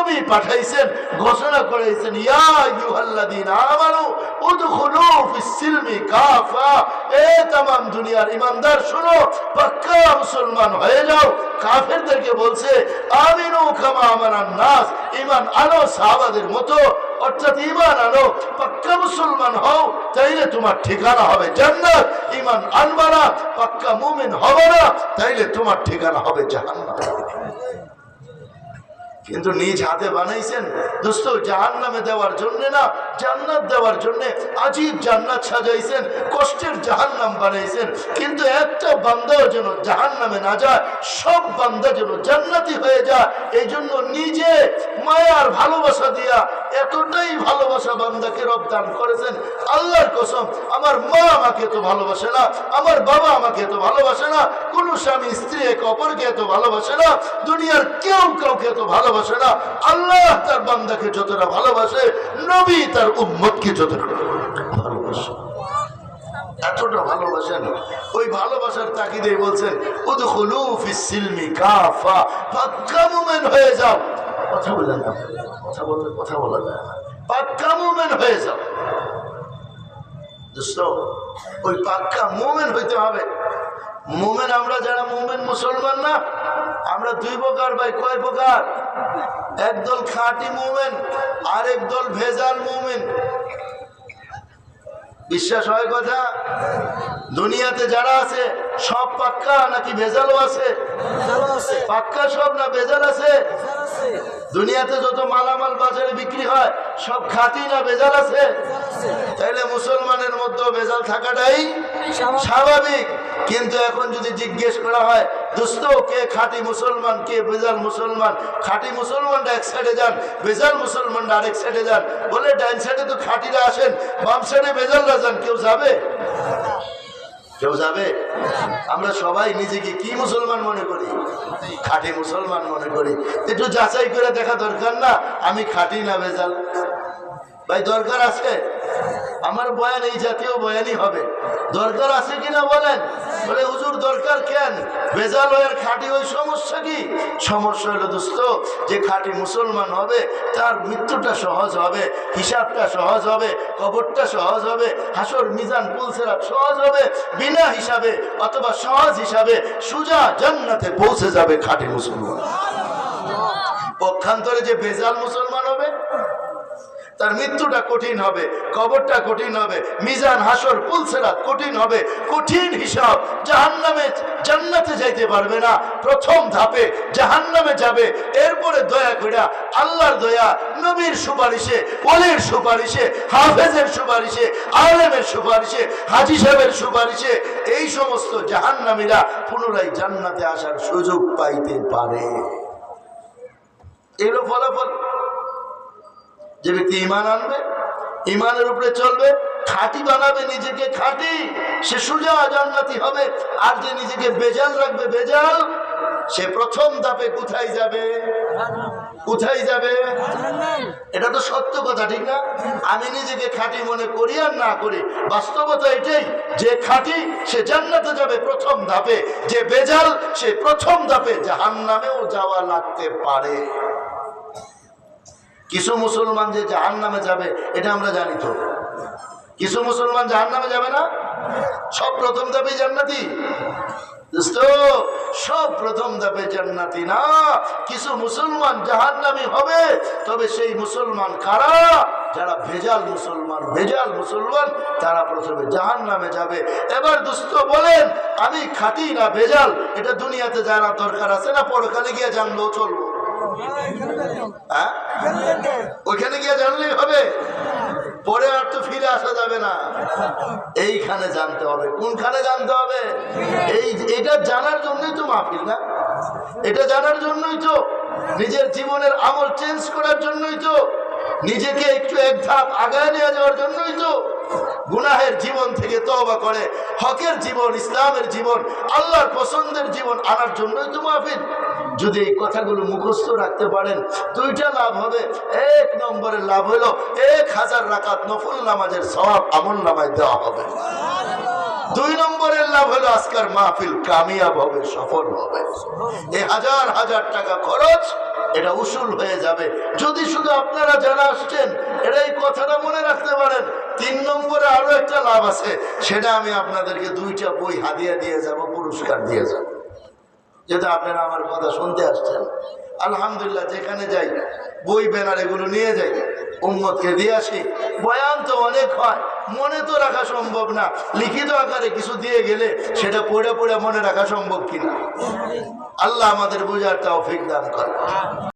নবী পাঠাইছেন, ঘোষণা করেছেন ইয়া আইয়ুহাল্লাযীনা আমানু উদখুলু ফিস-সিলমি কাফা। এ तमाम দুনিয়ার ঈমানদার শুনো, পাক্কা মুসলমান হয়ে যাও। কাফেরদেরকে বলছে আমিনু কামা আমানান নাস, ঈমান আনো সাহাবাদের মতো, অর্থাৎ ঈমান আনো, পাক্কা মুসলমান হও, তাইলে তোমার ঠিকানা হবে জান্নাত। ঈমান আনবা না, পাক্কা মুমিন হবে না, তাইলে তোমার ঠিকানা হবে জাহান্নাম। কিন্তু নিজ হাতে বানাইছেন দোস্ত জাহান্নামে দেওয়ার জন্য না, জান্নাত দেওয়ার জন্য। আজীব জান্নাত সাজাইছেন, কষ্টের জাহান্নাম বানাইছেন। কিন্তু একটা বান্দাও যেন জাহান্নামে না যায়, সব বান্দা যেন জান্নাতি হয়ে যায়, এই জন্য নিজে মায়ার ভালোবাসা দিয়া এতটাই ভালোবাসা বান্দাকে রব দান করেছেন। আল্লাহর কসম, আমার মা আমাকে তো ভালোবাসে না, আমার বাবা আমাকে তো ভালোবাসে না, কোন স্বামী স্ত্রী একে অপরকে এত ভালোবাসে না, দুনিয়ার কেউ কাউকে তো ভালোবাসে না। আল্লাহ তার বান্দাকে যতটা ভালোবাসে, নবী তার উম্মতকে যতটা ভালোবাসে, এতটা ভালোবাসেন। ওই ভালোবাসার তাকিদে বলছেন উদখুলু ফিস-সিলমি কাফা, পাক্কা মুমিন হয়ে যাও। কথা বলেন না, কথা বলা যায় না, পাক্কা মুমিন হয়ে যাও দোস্ত। ওই পাক্কা মুমিন হইতে হবে। মুমিন আমরা যারা মুমিন মুসলমান না, আমরা দুই প্রকার ভাই। কয় প্রকার? একদল খাঁটি মুমিন, আরেক দল ভেজাল মুমিন। বিশ্বাস হয় কথা? দুনিয়াতে যারা আছে সব পাক্কা নাকি ভেজালও আছে? পাক্কা সব না ভেজাল আছে? দুনিয়াতে যত মালামাল বাজারে বিক্রি হয় সব খাঁটি না ভেজাল আছে? তাইলে মুসলমানের মধ্যে ভেজাল থাকাটাই স্বাভাবিক। কিন্তু এখন যদি জিজ্ঞেস করা হয় দোস্ত কে খাঁটি মুসলমান, কে ভেজাল মুসলমান, খাঁটি মুসলমানরা এক সাইডে যান, ভেজাল মুসলমানরা আরেক সাইডে যান। বলে ডাইন সাইডে তো খাঁটিরা আসেন, বাম সাইডে ভেজালরা যান। কেউ যাবে? কেউ যাবে? আমরা সবাই নিজেকে কি মুসলমান মনে করি? খাঁটি মুসলমান মনে করি। একটু যাচাই করে দেখা দরকার না আমি খাঁটি না ভেজাল? ভাই দরকার আছে? আমার বয়ান এই জাতীয় বয়ানই হবে। দরকার আছে কিনা বলেন? বলে হুজুর দরকার কেন? ভেজাল আর খাঁটি ওই সমস্যা কি? সমস্যা হলো দোস্ত, যে খাঁটি মুসলমান হবে তার মৃত্যুটা সহজ হবে, হিসাবটা সহজ হবে, কবরটা সহজ হবে, হাসর মিজান পুলসেরাত সহজ হবে। বিনা হিসাবে অথবা সহজ হিসাবে সোজা জান্নাতে পৌঁছে যাবে খাঁটি মুসলমান। পক্ষান্তরে যে ভেজাল মুসলমান হবে তার মৃত্যুটা কঠিন হবে, কবরটা কঠিন হবে, মিজান হাসর পুলসেরাত কঠিন হবে, কঠিন হিসাব। জাহান্নামে জান্নাতে যাইতে পারবে না, প্রথম ধাপে জাহান্নামে যাবে। এরপরে দয়া কইরা আল্লাহর দয়া, নবীর সুপারিশে, ওলির সুপারিশে, হাফেজের সুপারিশে, আলেমের সুপারিশে, হাজী সাহেবের সুপারিশে এই সমস্ত জাহান্নামীরা পুনরায় জান্নাতে আসার সুযোগ পাইতে পারে। এগুলো ফলাফল। যে ব্যক্তি ঈমান আনবে, ঈমানের উপরে চলবে, খাঁটি বানাবে নিজেকে, খাঁটি, সে সোজা জান্নাতি হবে। আর যে নিজেকে বেজাল রাখবে, বেজাল, সে প্রথম ধাপে কোথায় যাবে? কোথায় যাবে? এটা তো সত্য কথা, ঠিক না? আমি নিজেকে খাঁটি মনে করি আর না করি, বাস্তবতা এটাই যে খাঁটি সে জান্নাতে যাবে প্রথম ধাপে, যে বেজাল সে প্রথম ধাপে জাহান্নামেও যাওয়া লাগতে পারে। কিছু মুসলমান যে জাহান্নামে যাবে এটা আমরা জানি তো। কিছু মুসলমান জাহান্নামে যাবে না, সব প্রথম ধাপে জান্নাতি। সব প্রথম ধাপে জান্নাতি না, কিছু মুসলমান জাহান্নামী হবে। তবে সেই মুসলমান কারা? যারা ভেজাল মুসলমান। ভেজাল মুসলমান তারা প্রথমে জাহান্নামে যাবে। এবার দোস্ত বলেন আমি খাঁটি না ভেজাল, এটা দুনিয়াতে জানা দরকার আছে না? পরকালে গিয়ে জানলেও চলবো? হ্যাঁ, ওইখানে গিয়ে জানলেই হবে, পরে আর তো ফিরে আসা যাবে না। এইখানে জানতে হবে। কোনখানে জানতে হবে? এইটা জানার জন্যই তো মাহফিল না? এটা জানার জন্যই তো, নিজের জীবনের আমল চেঞ্জ করার জন্যই তো, নিজেকে একটু এক ধাপ আগায় নিয়ে যাওয়ার জন্যই তো। গুনাহের জীবন থেকে তওবা করে হকের জীবন, ইসলামের জীবন, আল্লাহর পছন্দের জীবন আনার জন্যই তো মাহফিল। যদি এই কথাগুলো মুখস্থ রাখতে পারেন দুইটা লাভ হবে। এক নম্বরের লাভ হলো 1000 রাকাত নফল নামাজের সওয়াব আমল নামায় দেওয়া হবে। দুই নম্বরের লাভ হলো আজকের মাহফিল কামিয়াব হবে, সফল হবে। এই হাজার হাজার টাকা খরচ এটা উসুল হয়ে যাবে। যদি শুধু আপনারা যারা আসছেন এটা এই কথাটা মনে রাখতে পারেন, 3 নম্বরে আরো একটা লাভ আছে, সেটা আমি আপনাদেরকে 2টা বই হাদিয়া দিয়ে যাব, পুরস্কার দিয়ে যাব, যেটা আপনারা আমার কথা শুনতে আসছেন। আলহামদুলিল্লাহ, যেখানে যাই বই ব্যানার এগুলো নিয়ে যাই, উম্মতকে দিয়ে আসি। বয়ান তো অনেক হয়, মনে তো রাখা সম্ভব না, লিখিত আকারে কিছু দিয়ে গেলে সেটা পড়ে পড়ে মনে রাখা সম্ভব কিনা। আল্লাহ আমাদের বোঝার তৌফিক দান করে।